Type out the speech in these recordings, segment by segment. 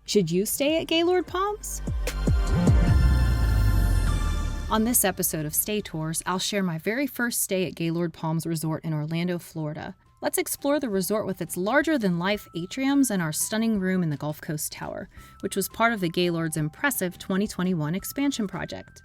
Should you stay at Gaylord Palms? On this episode of Stay Tours, I'll share my very first stay at Gaylord Palms Resort in Orlando, Florida. Let's explore the resort with its larger-than-life atriums and our stunning room in the Gulf Coast Tower, which was part of the Gaylord's impressive 2021 expansion project.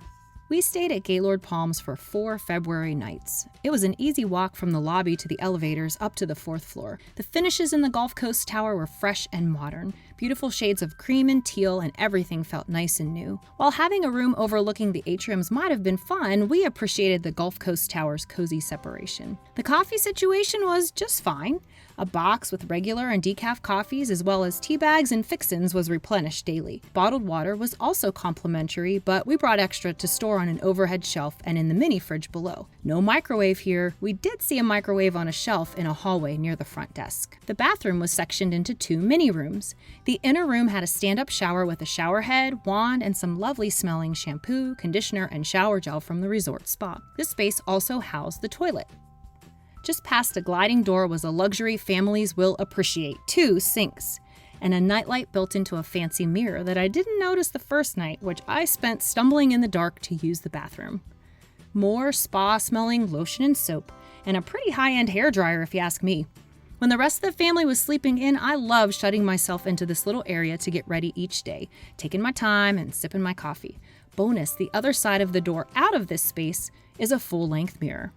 We stayed at Gaylord Palms for 4 February nights. It was an easy walk from the lobby to the elevators up to the 4th floor. The finishes in the Gulf Coast Tower were fresh and modern. Beautiful shades of cream and teal, and everything felt nice and new. While having a room overlooking the atriums might have been fun, we appreciated the Gulf Coast Tower's cozy separation. The coffee situation was just fine. A box with regular and decaf coffees, as well as tea bags and fixins, was replenished daily. Bottled water was also complimentary, but we brought extra to store on an overhead shelf and in the mini fridge below. No microwave here. We did see a microwave on a shelf in a hallway near the front desk. The bathroom was sectioned into 2 mini rooms. The inner room had a stand-up shower with a shower head, wand, and some lovely smelling shampoo, conditioner, and shower gel from the resort spa. This space also housed the toilet. Just past a gliding door was a luxury families will appreciate, 2 sinks, and a nightlight built into a fancy mirror that I didn't notice the first night, which I spent stumbling in the dark to use the bathroom. More spa-smelling lotion and soap, and a pretty high-end hairdryer if you ask me. When the rest of the family was sleeping in, I loved shutting myself into this little area to get ready each day, taking my time and sipping my coffee. Bonus, the other side of the door out of this space is a full-length mirror.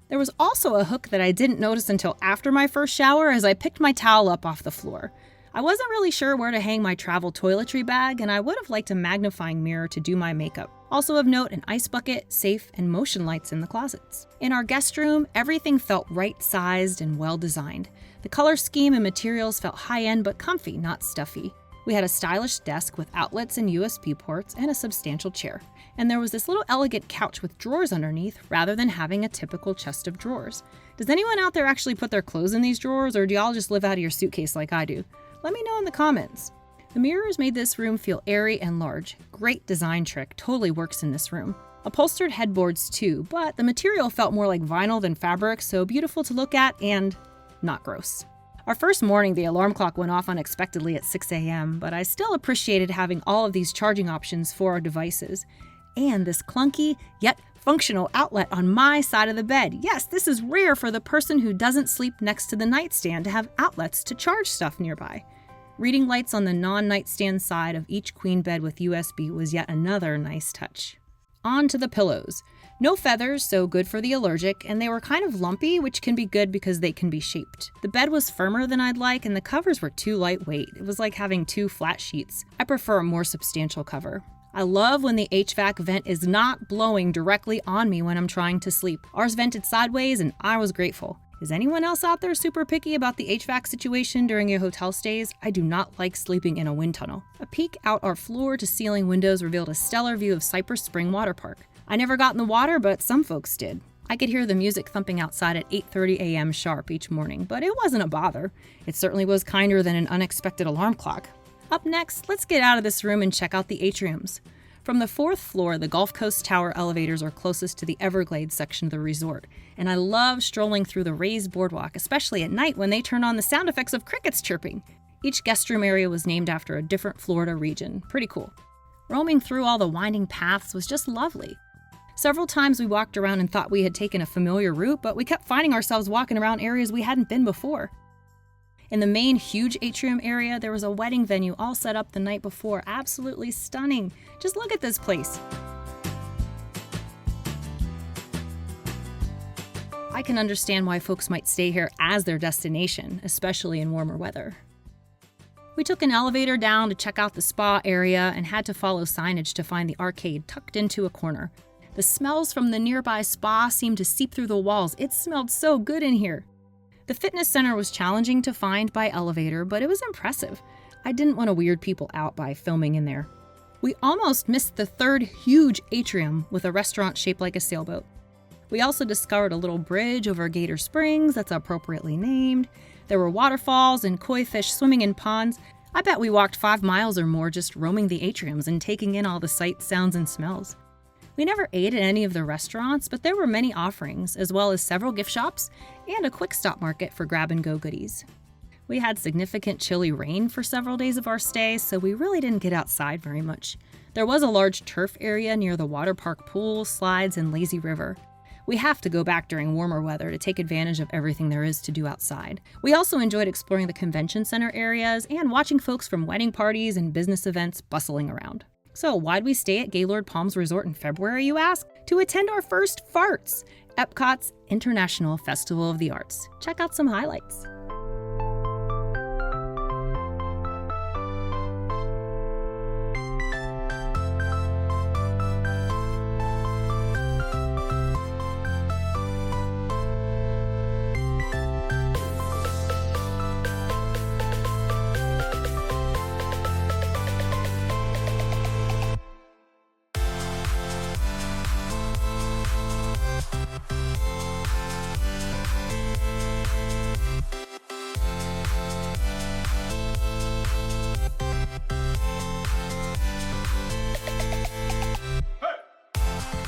There was also a hook that I didn't notice until after my first shower as I picked my towel up off the floor. I wasn't really sure where to hang my travel toiletry bag, and I would have liked a magnifying mirror to do my makeup. Also of note, an ice bucket, safe, and motion lights in the closets. In our guest room, everything felt right-sized and well-designed. The color scheme and materials felt high-end but comfy, not stuffy. We had a stylish desk with outlets and USB ports and a substantial chair. And there was this little elegant couch with drawers underneath rather than having a typical chest of drawers. Does anyone out there actually put their clothes in these drawers, or do y'all just live out of your suitcase like I do? Let me know in the comments. The mirrors made this room feel airy and large. Great design trick, totally works in this room. Upholstered headboards too, but the material felt more like vinyl than fabric, so beautiful to look at and not gross. Our first morning, the alarm clock went off unexpectedly at 6 a.m., but I still appreciated having all of these charging options for our devices. And this clunky, yet functional outlet on my side of the bed. Yes, this is rare for the person who doesn't sleep next to the nightstand to have outlets to charge stuff nearby. Reading lights on the non-nightstand side of each queen bed with USB was yet another nice touch. On to the pillows. No feathers, so good for the allergic, and they were kind of lumpy, which can be good because they can be shaped. The bed was firmer than I'd like, and the covers were too lightweight. It was like having 2 flat sheets. I prefer a more substantial cover. I love when the HVAC vent is not blowing directly on me when I'm trying to sleep. Ours vented sideways, and I was grateful. Is anyone else out there super picky about the HVAC situation during your hotel stays? I do not like sleeping in a wind tunnel. A peek out our floor-to-ceiling windows revealed a stellar view of Cypress Spring Water Park. I never got in the water, but some folks did. I could hear the music thumping outside at 8:30 a.m. sharp each morning, but it wasn't a bother. It certainly was kinder than an unexpected alarm clock. Up next, let's get out of this room and check out the atriums. From the 4th floor, the Gulf Coast Tower elevators are closest to the Everglades section of the resort, and I love strolling through the raised boardwalk, especially at night when they turn on the sound effects of crickets chirping. Each guest room area was named after a different Florida region. Pretty cool. Roaming through all the winding paths was just lovely. Several times we walked around and thought we had taken a familiar route, but we kept finding ourselves walking around areas we hadn't been before. In the main huge atrium area, there was a wedding venue all set up the night before. Absolutely stunning. Just look at this place. I can understand why folks might stay here as their destination, especially in warmer weather. We took an elevator down to check out the spa area and had to follow signage to find the arcade tucked into a corner. The smells from the nearby spa seemed to seep through the walls. It smelled so good in here. The fitness center was challenging to find by elevator, but it was impressive. I didn't want to weird people out by filming in there. We almost missed the 3rd huge atrium with a restaurant shaped like a sailboat. We also discovered a little bridge over Gator Springs that's appropriately named. There were waterfalls and koi fish swimming in ponds. I bet we walked 5 miles or more just roaming the atriums and taking in all the sights, sounds, and smells. We never ate at any of the restaurants, but there were many offerings, as well as several gift shops and a quick stop market for grab-and-go goodies. We had significant chilly rain for several days of our stay, so we really didn't get outside very much. There was a large turf area near the water park pool, slides, and lazy river. We have to go back during warmer weather to take advantage of everything there is to do outside. We also enjoyed exploring the convention center areas and watching folks from wedding parties and business events bustling around. So why'd we stay at Gaylord Palms Resort in February, you ask? To attend our first FARTS, EPCOT's International Festival of the Arts. Check out some highlights.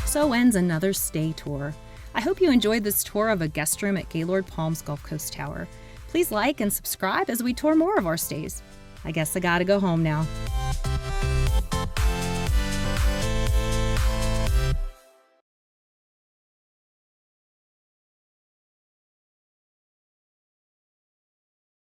So ends another stay tour. I hope you enjoyed this tour of a guest room at Gaylord Palms Gulf Coast Tower. Please like and subscribe as we tour more of our stays. I guess I gotta go home now.